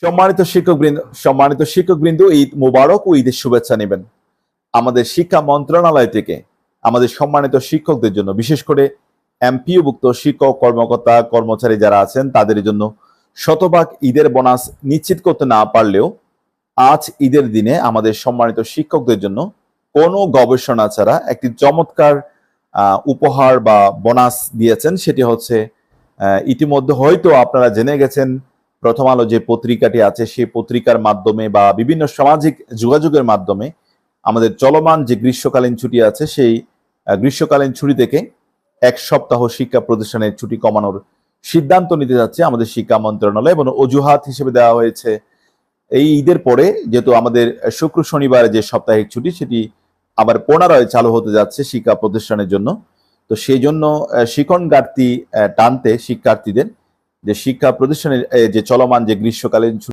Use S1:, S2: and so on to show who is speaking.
S1: সম্মানিত শিক্ষকবৃন্দ, ঈদ মোবারক ও ঈদের শুভেচ্ছা নেবেন। আমাদের শিক্ষা মন্ত্রণালয় থেকে আমাদের সম্মানিত শিক্ষকদের জন্য, বিশেষ করে এমপিওভুক্ত শিক্ষক কর্মকর্তা কর্মচারী যারা আছেন তাদের জন্য শতভাগ ঈদের বোনাস নিশ্চিত করতে না পারলেও আজ ঈদের দিনে আমাদের সম্মানিত শিক্ষকদের জন্য কোনো গবেষণা ছাড়া একটি চমৎকার উপহার বা বোনাস দিয়েছেন। সেটি হচ্ছে, ইতিমধ্যে হয়তো আপনারা জেনে গেছেন, প্রথম আলো যে পত্রিকাটি আছে সেই পত্রিকার মাধ্যমে বা বিভিন্ন সামাজিক যোগাযোগের মাধ্যমে আমাদের চলমান যে গ্রীষ্মকালীন ছুটি আছে সেই গ্রীষ্মকালীন ছুটি থেকে এক সপ্তাহ শিক্ষা প্রতিষ্ঠানের ছুটি কমানোর সিদ্ধান্ত নিতে যাচ্ছে আমাদের শিক্ষা মন্ত্রণালয়, এবং অজুহাত হিসেবে দেওয়া হয়েছে এই ঈদের পরে যেহেতু আমাদের শুক্র শনিবার যে সাপ্তাহিক ছুটি সেটি আবার পুনরায় চালু হতে যাচ্ছে শিক্ষা প্রতিষ্ঠানের জন্য। তো সেই জন্য শিক্ষণ ঘাটতি টানতে শিক্ষার্থীদের যে শিক্ষা প্রতিষ্ঠানের যে চলমান যে গ্রীষ্মকালীন